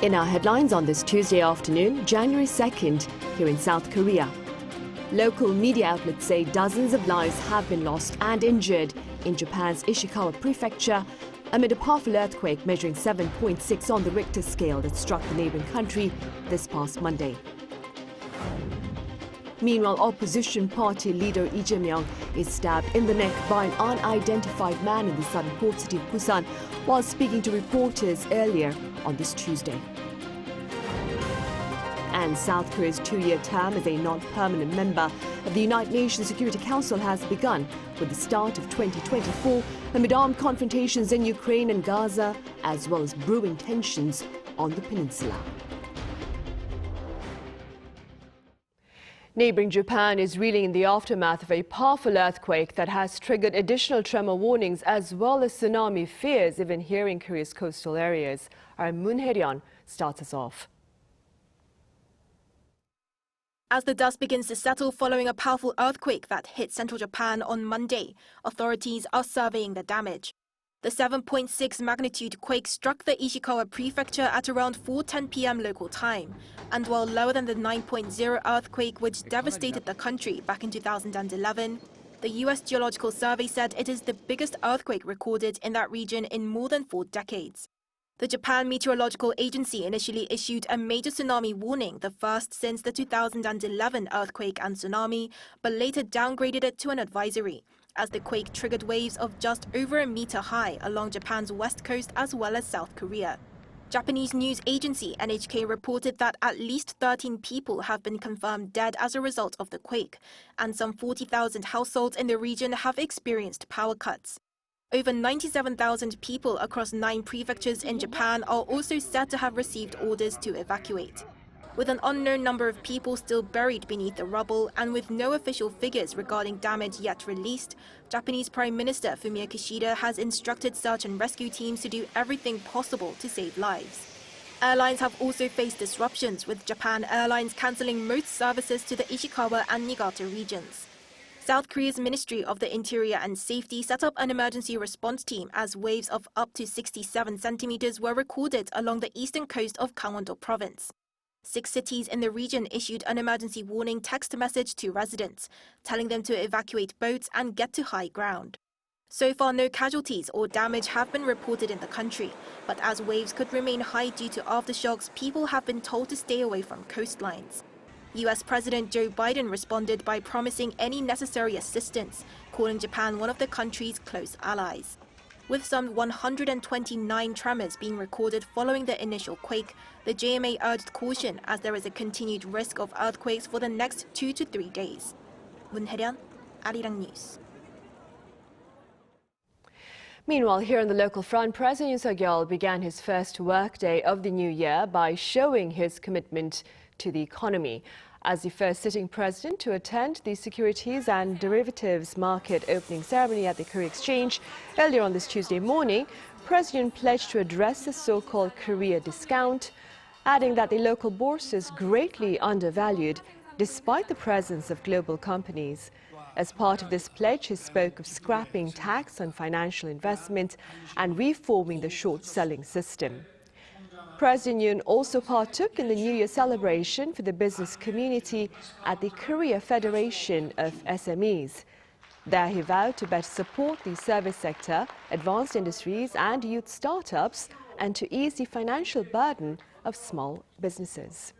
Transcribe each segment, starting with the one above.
In our headlines on this Tuesday afternoon, January 2nd, here in South Korea. Local media outlets say dozens of lives have been lost and injured in Japan's Ishikawa prefecture amid a powerful earthquake measuring 7.6 on the Richter scale that struck the neighboring country this past Monday. Meanwhile, opposition party leader Jae-myung is stabbed in the neck by an unidentified man in the southern port city of Busan while speaking to reporters earlier on this Tuesday. And South Korea's two-year term as a non-permanent member of the United Nations Security Council has begun with the start of 2024 amid armed confrontations in Ukraine and Gaza, as well as brewing tensions on the peninsula. Neighboring Japan is reeling in the aftermath of a powerful earthquake that has triggered additional tremor warnings as well as tsunami fears even here in Korea's coastal areas. Our Moon Hae-ryun starts us off. As the dust begins to settle following a powerful earthquake that hit central Japan on Monday, authorities are surveying the damage. The 7.6 magnitude quake struck the Ishikawa prefecture at around 4:10 p.m. local time. And while lower than the 9.0 earthquake which devastated the country back in 2011, the U.S. Geological Survey said it is the biggest earthquake recorded in that region in more than 4 decades. The Japan Meteorological Agency initially issued a major tsunami warning, the first since the 2011 earthquake and tsunami, but later downgraded it to an advisory, as the quake triggered waves of just over a meter high along Japan's west coast as well as South Korea. Japanese news agency NHK reported that at least 13 people have been confirmed dead as a result of the quake, and some 40,000 households in the region have experienced power cuts. Over 97,000 people across 9 prefectures in Japan are also said to have received orders to evacuate. With an unknown number of people still buried beneath the rubble and with no official figures regarding damage yet released, Japanese Prime Minister Fumio Kishida has instructed search and rescue teams to do everything possible to save lives. Airlines have also faced disruptions, with Japan Airlines cancelling most services to the Ishikawa and Niigata regions. South Korea's Ministry of the Interior and Safety set up an emergency response team as waves of up to 67 centimeters were recorded along the eastern coast of Gangwon-do province. 6 cities in the region issued an emergency warning text message to residents, telling them to evacuate boats and get to high ground. So far, no casualties or damage have been reported in the country, but as waves could remain high due to aftershocks, people have been told to stay away from coastlines. US President Joe Biden responded by promising any necessary assistance, calling Japan one of the country's close allies. With some 129 tremors being recorded following the initial quake, the JMA urged caution as there is a continued risk of earthquakes for the next 2 to 3 days. Moon Hae-ryun, Arirang News. Meanwhile, here on the local front, President Yoon Suk-yeol began his first workday of the new year by showing his commitment to the economy. As the first sitting president to attend the Securities and Derivatives Market opening ceremony at the Korea Exchange earlier on this Tuesday morning, President pledged to address the so-called Korea discount, adding that the local bourse is greatly undervalued despite the presence of global companies. As part of this pledge, he spoke of scrapping tax on financial investment and reforming the short-selling system. President Yoon also partook in the New Year celebration for the business community at the Korea Federation of SMEs. There he vowed to better support the service sector, advanced industries and youth startups, and to ease the financial burden of small businesses.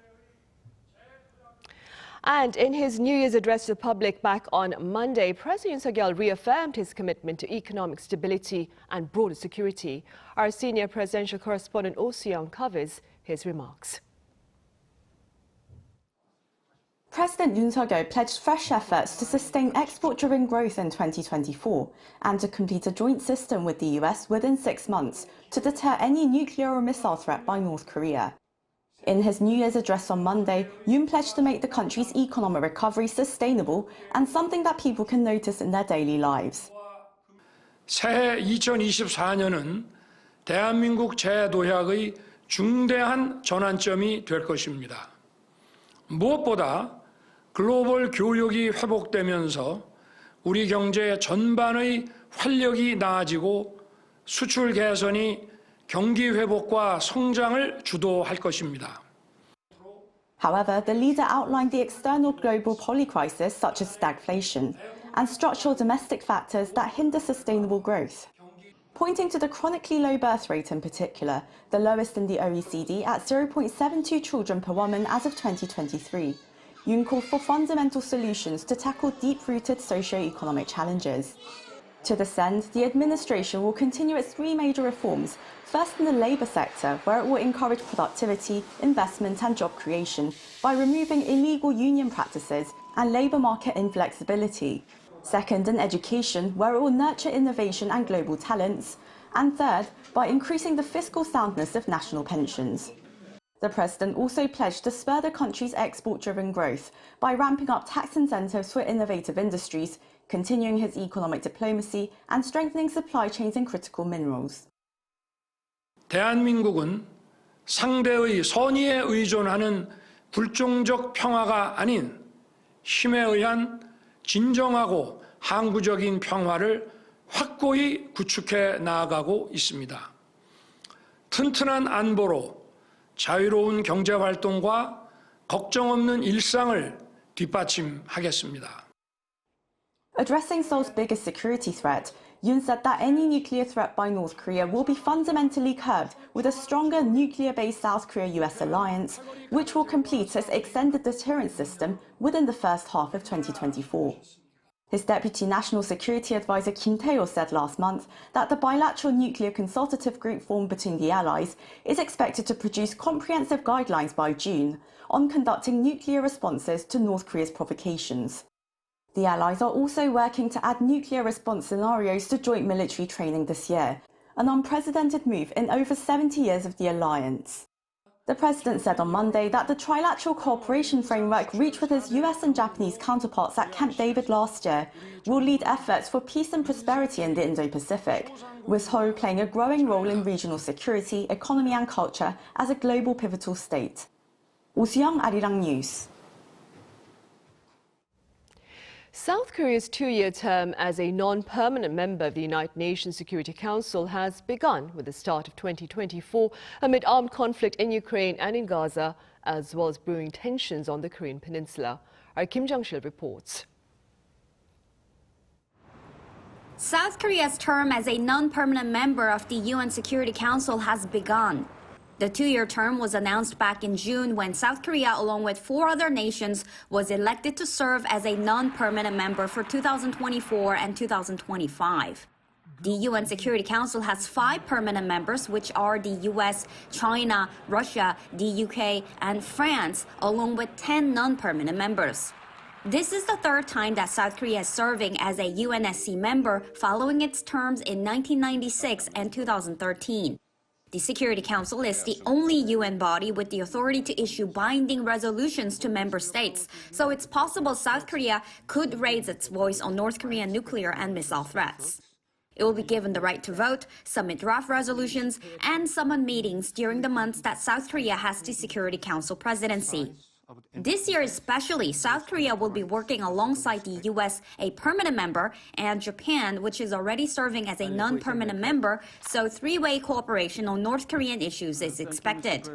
And in his New Year's address to the public back on Monday, President Yoon Suk-yeol reaffirmed his commitment to economic stability and broader security. Our senior presidential correspondent Oh Soo-young covers his remarks. President Yoon Suk-yeol pledged fresh efforts to sustain export-driven growth in 2024 and to complete a joint system with the US within 6 months to deter any nuclear or missile threat by North Korea. In his New Year's address on Monday, Yoon pledged to make the country's economic recovery sustainable and something that people can notice in their daily lives. 새해 2024년은 대한민국 재도약의 중대한 전환점이 될 것입니다. 무엇보다 글로벌 교역이 회복되면서 우리 경제 전반의 활력이 나아지고 수출 개선이 경기 회복과 성장을 주도할 것입니다. However, the leader outlined the external global polycrisis such as stagflation and structural domestic factors that hinder sustainable growth. Pointing to the chronically low birth rate in particular, the lowest in the OECD at 0.72 children per woman as of 2023, Yoon called for fundamental solutions to tackle deep-rooted socio-economic challenges. To this end, the administration will continue its three major reforms, first in the labour sector, where it will encourage productivity, investment and job creation by removing illegal union practices and labour market inflexibility. Second, in education, where it will nurture innovation and global talents. And third, by increasing the fiscal soundness of national pensions. The president also pledged to spur the country's export-driven growth by ramping up tax incentives for innovative industries, continuing his economic diplomacy and strengthening supply chains in critical minerals. 대한민국은 상대의 선의에 의존하는 불종적 평화가 아닌 힘에 의한 진정하고 항구적인 평화를 확고히 구축해 나아가고 있습니다. 튼튼한 안보로 자유로운 경제활동과 걱정 없는 일상을 뒷받침하겠습니다. Addressing Seoul's biggest security threat, Yoon said that any nuclear threat by North Korea will be fundamentally curbed with a stronger nuclear-based South Korea-US alliance, which will complete its extended deterrence system within the first half of 2024. His Deputy National Security Advisor Kim Tae-ho said last month that the bilateral nuclear consultative group formed between the allies is expected to produce comprehensive guidelines by June on conducting nuclear responses to North Korea's provocations. The allies are also working to add nuclear response scenarios to joint military training this year, an unprecedented move in over 70 years of the alliance. The president said on Monday that the trilateral cooperation framework reached with his US and Japanese counterparts at Camp David last year will lead efforts for peace and prosperity in the Indo-Pacific, with Seoul playing a growing role in regional security, economy and culture as a global pivotal state. 오수영, Arirang News. South Korea's two-year term as a non-permanent member of the United Nations Security Council has begun with the start of 2024 amid armed conflict in Ukraine and in Gaza, as well as brewing tensions on the Korean peninsula. Our Kim Jung-sil reports. South Korea's term as a non-permanent member of the UN Security Council has begun. The two-year term was announced back in June when South Korea, along with 4 other nations, was elected to serve as a non-permanent member for 2024 and 2025. The UN Security Council has 5 permanent members, which are the US, China, Russia, the UK, and France, along with 10 non-permanent members. This is the 3rd time that South Korea is serving as a UNSC member following its terms in 1996 and 2013. The Security Council is the only UN body with the authority to issue binding resolutions to member states, so it's possible South Korea could raise its voice on North Korean nuclear and missile threats. It will be given the right to vote, submit draft resolutions, and summon meetings during the months that South Korea has the Security Council presidency. This year especially, South Korea will be working alongside the US, a permanent member, and Japan, which is already serving as a non-permanent member, so three-way cooperation on North Korean issues is expected.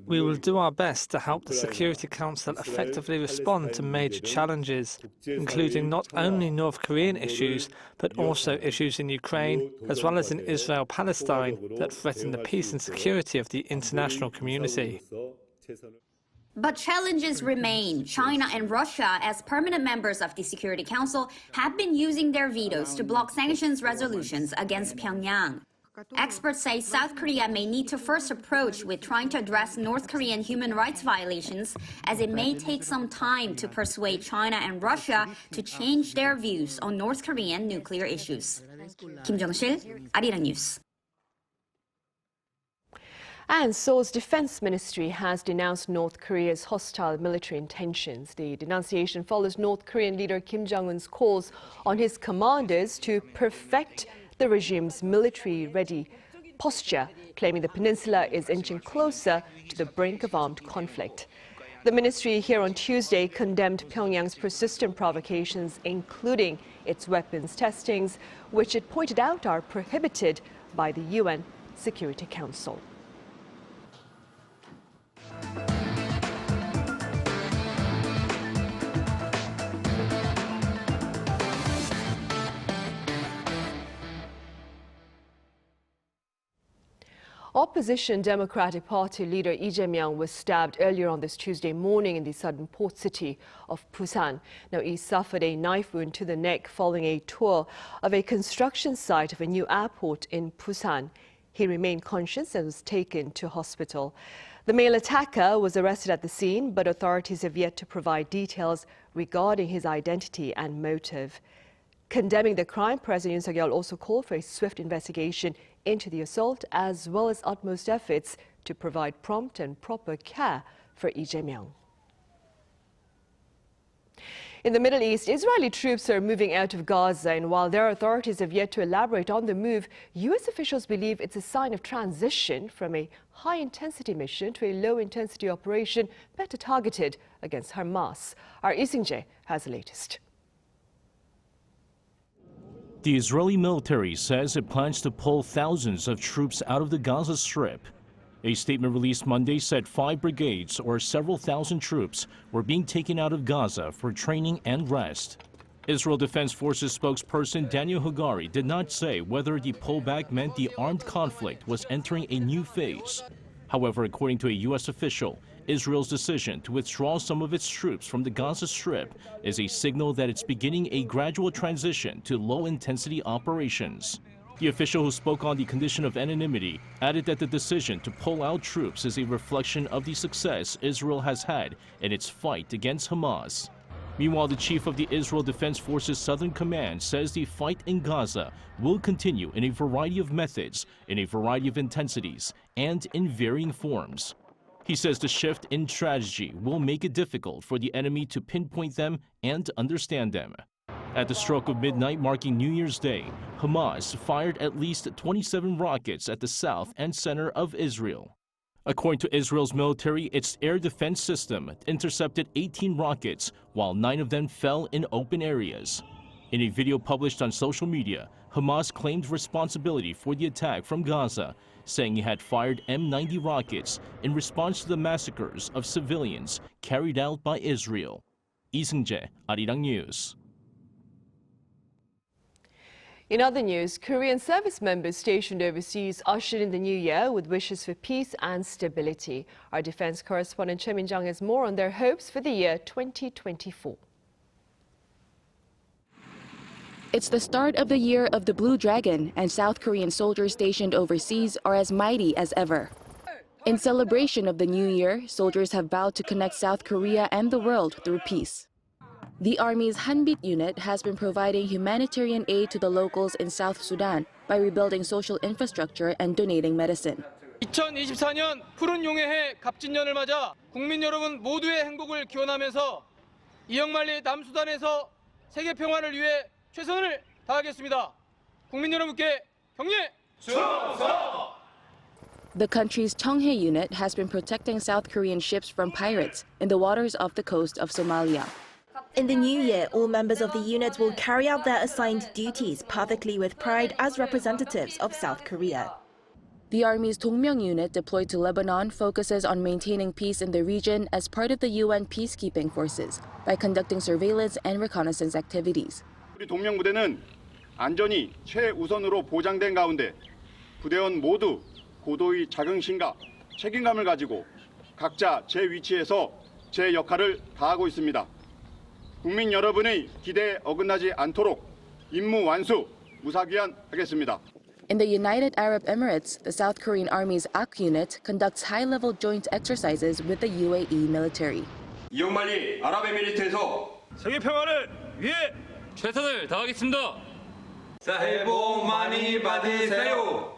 We will do our best to help the Security Council effectively respond to major challenges, including not only North Korean issues, but also issues in Ukraine, as well as in Israel-Palestine, that threaten the peace and security of the international community. But challenges remain. China and Russia, as permanent members of the Security Council, have been using their vetoes to block sanctions resolutions against Pyongyang. Experts say South Korea may need to first approach with trying to address North Korean human rights violations, as it may take some time to persuade China and Russia to change their views on North Korean nuclear issues. Kim Jung-sil, Arirang News. And Seoul's Defense Ministry has denounced North Korea's hostile military intentions. The denunciation follows North Korean leader Kim Jong-un's calls on his commanders to perfect the regime's military-ready posture, claiming the peninsula is inching closer to the brink of armed conflict. The ministry here on Tuesday condemned Pyongyang's persistent provocations, including its weapons testings, which it pointed out are prohibited by the UN Security Council. Opposition Democratic Party leader Jae-myung was stabbed earlier on this Tuesday morning in the southern port city of Busan. Now, he suffered a knife wound to the neck following a tour of a construction site of a new airport in Busan. He remained conscious and was taken to hospital. The male attacker was arrested at the scene, but authorities have yet to provide details regarding his identity and motive. Condemning the crime, President Yoon Suk-yeol also called for a swift investigation into the assault, as well as utmost efforts to provide prompt and proper care for Jae-myung. In the Middle East, Israeli troops are moving out of Gaza, and while their authorities have yet to elaborate on the move, U.S. officials believe it's a sign of transition from a high-intensity mission to a low-intensity operation better targeted against Hamas. Our Jae has the latest. The Israeli military says it plans to pull thousands of troops out of the Gaza Strip. A statement released Monday said 5 brigades, or several thousand troops, were being taken out of Gaza for training and rest. Israel Defense Forces spokesperson Daniel Hagari did not say whether the pullback meant the armed conflict was entering a new phase. However, according to a U.S. official, Israel's decision to withdraw some of its troops from the Gaza Strip is a signal that it's beginning a gradual transition to low-intensity operations. The official, who spoke on the condition of anonymity, added that the decision to pull out troops is a reflection of the success Israel has had in its fight against Hamas. Meanwhile, the chief of the Israel Defense Forces Southern Command says the fight in Gaza will continue in a variety of methods, in a variety of intensities, and in varying forms. He says the shift in strategy will make it difficult for the enemy to pinpoint them and understand them. At the stroke of midnight marking New Year's Day, Hamas fired at least 27 rockets at the south and center of Israel. According to Israel's military, its air defense system intercepted 18 rockets, while 9 of them fell in open areas. In a video published on social media, Hamas claimed responsibility for the attack from Gaza, saying it had fired M90 rockets in response to the massacres of civilians carried out by Israel. Jae, Arirang News. In other news, Korean service members stationed overseas ushered in the new year with wishes for peace and stability. Our defense correspondent Jae-myung has more on their hopes for the year 2024. It's the start of the year of the Blue Dragon, and South Korean soldiers stationed overseas are as mighty as ever. In celebration of the new year, soldiers have vowed to connect South Korea and the world through peace. The Army's Hanbit unit has been providing humanitarian aid to the locals in South Sudan by rebuilding social infrastructure and donating medicine. 2024년 푸른 용의 해 갑진년을 맞아 국민 여러분 모두의 행복을 기원하면서 이영만리 남수단에서 세계 평화를 위해 최선을 다하겠습니다. 국민 여러분께 격려! 충성! The country's Cheonghae unit has been protecting South Korean ships from pirates in the waters off the coast of Somalia. In the new year, all members of the unit will carry out their assigned duties perfectly with pride as representatives of South Korea. The Army's Dongmyeong unit deployed to Lebanon focuses on maintaining peace in the region as part of the UN peacekeeping forces by conducting surveillance and reconnaissance activities. 우리 동명 부대는 안전이 최우선으로 보장된 가운데 부대원 모두 고도의 자긍심과 책임감을 가지고 각자 제 위치에서 제 역할을 다하고 있습니다. 국민 여러분의 기대에 어긋나지 않도록 임무 완수 무사기한하겠습니다. In the United Arab Emirates, the South Korean Army's AK unit conducts high-level joint exercises with the UAE military. 이영만리 아랍에미리트에서 세계 평화를 위해 최선을 다하겠습니다. 새해 복 많이 받으세요.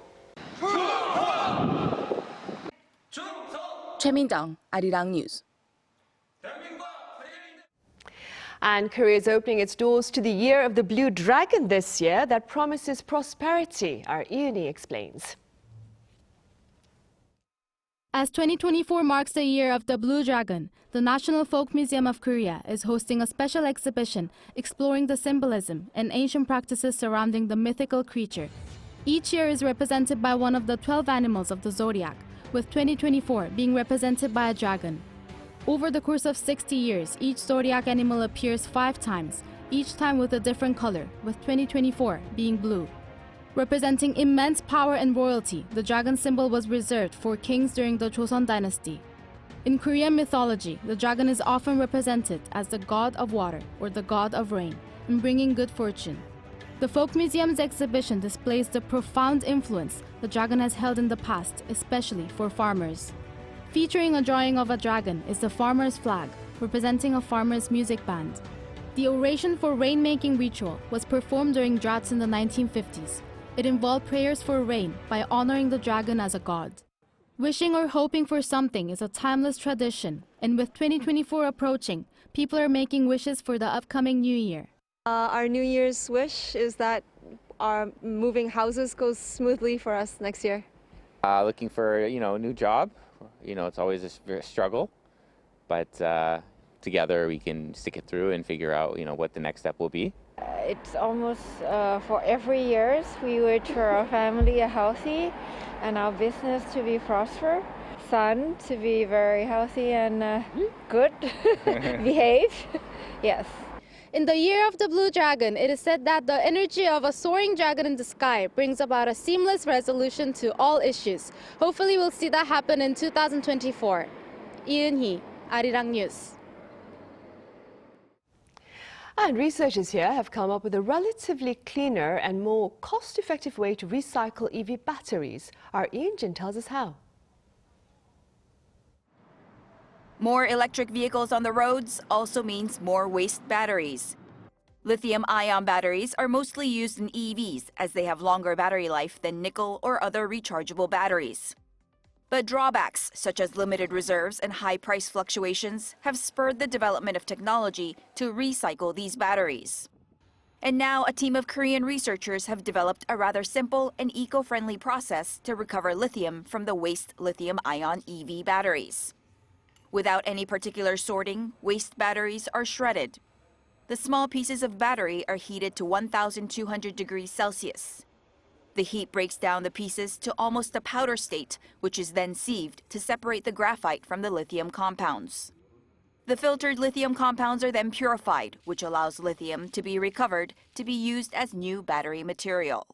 Jae-myung, Arirang News. And Korea is opening its doors to the year of the Blue Dragon this year that promises prosperity. Our Yoon explains. As 2024 marks the year of the Blue Dragon, the National Folk Museum of Korea is hosting a special exhibition exploring the symbolism and ancient practices surrounding the mythical creature. Each year is represented by one of the 12 animals of the zodiac, with 2024 being represented by a dragon. Over the course of 60 years, each zodiac animal appears 5 times, each time with a different color, with 2024 being blue. Representing immense power and royalty, the dragon symbol was reserved for kings during the Joseon dynasty. In Korean mythology, the dragon is often represented as the god of water or the god of rain, in bringing good fortune. The Folk Museum's exhibition displays the profound influence the dragon has held in the past, especially for farmers. Featuring a drawing of a dragon is the farmer's flag, representing a farmer's music band. The oration for rain-making ritual was performed during droughts in the 1950s. It involved prayers for rain by honoring the dragon as a god. Wishing or hoping for something is a timeless tradition, and with 2024 approaching, people are making wishes for the upcoming new year. Our New Year's wish is that our moving houses goes smoothly for us next year. Looking for, a new job. It's always a struggle, but together we can stick it through and figure out, what the next step will be. It's almost for every year we wish for our family healthy and our business to be prosper, son to be very healthy and good, behave, yes. In the year of the Blue Dragon, it is said that the energy of a soaring dragon in the sky brings about a seamless resolution to all issues. Hopefully we'll see that happen in 2024. Yoon, Arirang News. And researchers here have come up with a relatively cleaner and more cost-effective way to recycle EV batteries. Our Yoon tells us how. More electric vehicles on the roads also means more waste batteries. Lithium-ion batteries are mostly used in EVs as they have longer battery life than nickel or other rechargeable batteries. But drawbacks, such as limited reserves and high price fluctuations, have spurred the development of technology to recycle these batteries. And now a team of Korean researchers have developed a rather simple and eco-friendly process to recover lithium from the waste lithium-ion EV batteries. Without any particular sorting, waste batteries are shredded. The small pieces of battery are heated to 1,200 degrees Celsius. The heat breaks down the pieces to almost a powder state, which is then sieved to separate the graphite from the lithium compounds. The filtered lithium compounds are then purified, which allows lithium to be recovered to be used as new battery material.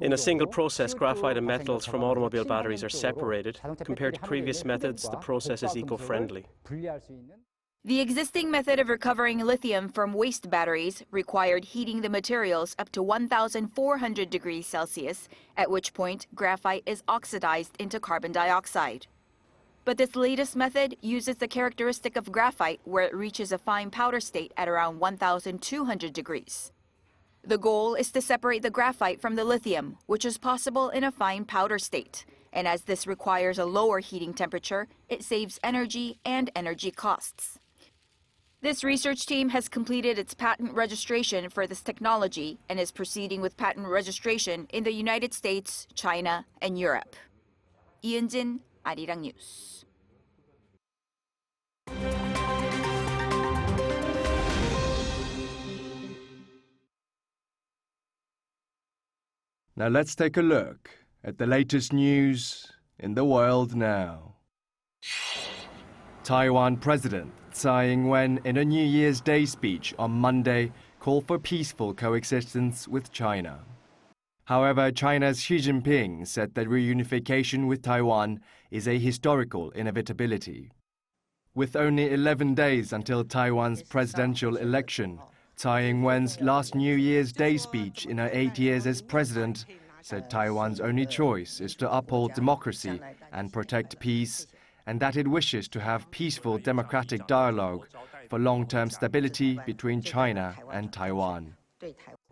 In a single process, graphite and metals from automobile batteries are separated. Compared to previous methods, the process is eco-friendly. The existing method of recovering lithium from waste batteries required heating the materials up to 1,400 degrees Celsius, at which point graphite is oxidized into carbon dioxide. But this latest method uses the characteristic of graphite where it reaches a fine powder state at around 1,200 degrees. The goal is to separate the graphite from the lithium, which is possible in a fine powder state. And as this requires a lower heating temperature, it saves energy and energy costs. This research team has completed its patent registration for this technology and is proceeding with patent registration in the United States, China, and Europe. Yoon, Arirang News. Now let's take a look at the latest news in the world now. Taiwan President Tsai in a New Year's Day speech on Monday called for peaceful coexistence with China. However, China's Xi Jinping said that reunification with Taiwan is a historical inevitability. With only 11 days until Taiwan's presidential election, Tsai Ing-wen's last New Year's Day speech in her 8 years as president said Taiwan's only choice is to uphold democracy and protect peace, and that it wishes to have peaceful democratic dialogue for long-term stability between China and Taiwan.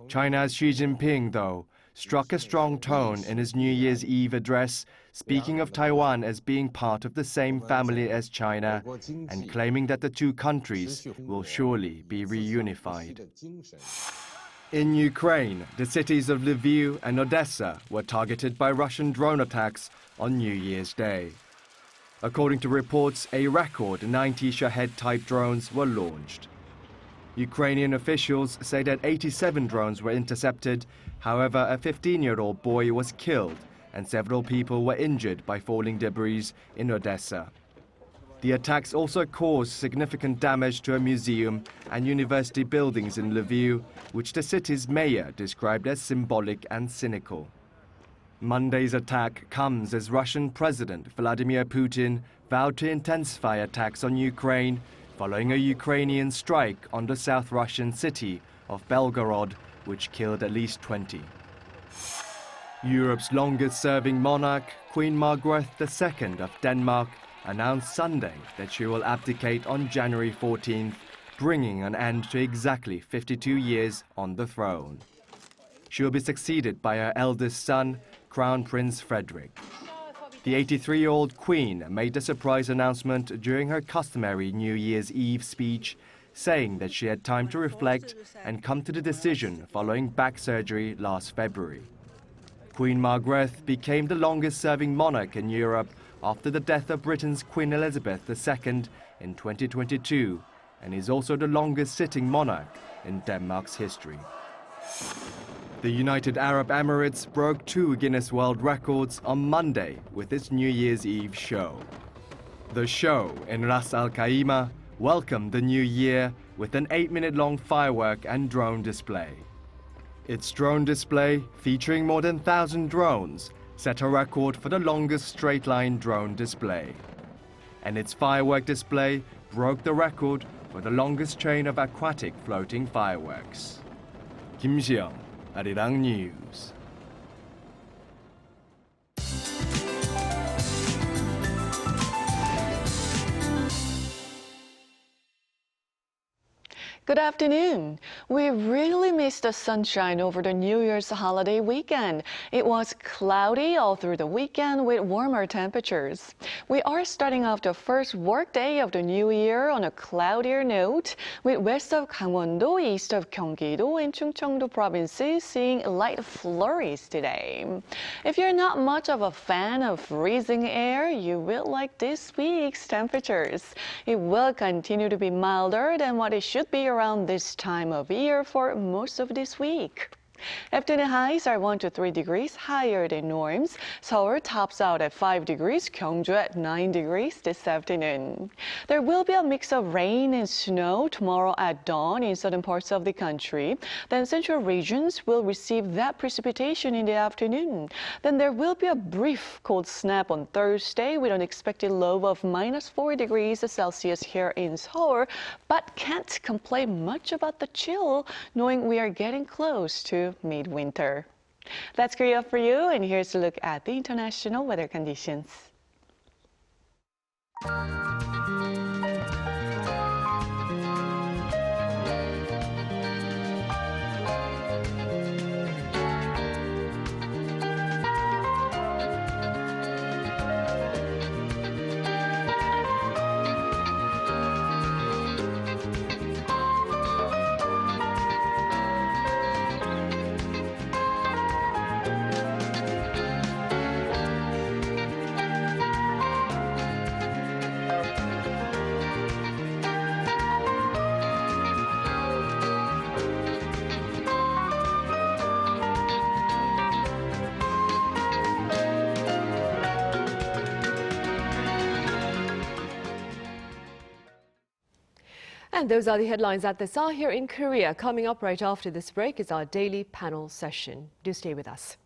China's Xi Jinping, though, struck a strong tone in his New Year's Eve address, speaking of Taiwan as being part of the same family as China and claiming that the two countries will surely be reunified. In Ukraine, the cities of Lviv and Odessa were targeted by Russian drone attacks on New Year's Day. According to reports, a record 90 Shahed-type drones were launched. Ukrainian officials say that 87 drones were intercepted. However, a 15-year-old boy was killed and several people were injured by falling debris in Odessa. The attacks also caused significant damage to a museum and university buildings in Lviv, which the city's mayor described as symbolic and cynical. Monday's attack comes as Russian President Vladimir Putin vowed to intensify attacks on Ukraine following a Ukrainian strike on the South Russian city of Belgorod, which killed at least 20. Europe's longest-serving monarch, Queen Margaret II of Denmark, announced Sunday that she will abdicate on January 14th, bringing an end to exactly 52 years on the throne. She will be succeeded by her eldest son, Crown Prince Frederick. The 83-year-old Queen made the surprise announcement during her customary New Year's Eve speech, saying that she had time to reflect and come to the decision following back surgery last February. Queen Margaret became the longest-serving monarch in Europe after the death of Britain's Queen Elizabeth II in 2022, and is also the longest-sitting monarch in Denmark's history. The United Arab Emirates broke 2 Guinness World Records on Monday with its New Year's Eve show. The show in Ras Al Khaimah welcomed the new year with an 8-minute-long firework and drone display. Its drone display, featuring more than 1,000 drones, set a record for the longest straight-line drone display. And its firework display broke the record for the longest chain of aquatic floating fireworks. Kim Seong, Arirang News. Good afternoon. We really missed the sunshine over the New Year's holiday weekend. It was cloudy all through the weekend with warmer temperatures. We are starting off the first workday of the new year on a cloudier note, with west of Gangwon-do, east of Gyeonggi-do, and Chungcheong-do provinces seeing light flurries today. If you're not much of a fan of freezing air, you will like this week's temperatures. It will continue to be milder than what it should be around this time of year for most of this week. Afternoon highs are 1 to 3 degrees higher than norms. Seoul tops out at 5 degrees, Gyeongju at 9 degrees this afternoon. There will be a mix of rain and snow tomorrow at dawn in southern parts of the country. Then central regions will receive that precipitation in the afternoon. Then there will be a brief cold snap on Thursday with an expected low of -4 degrees Celsius here in Seoul, but can't complain much about the chill, knowing we are getting close to midwinter. That's Korea for you, and here's a look at the international weather conditions. And those are the headlines at this hour here in Korea. Coming up right after this break is our daily panel session. Do stay with us.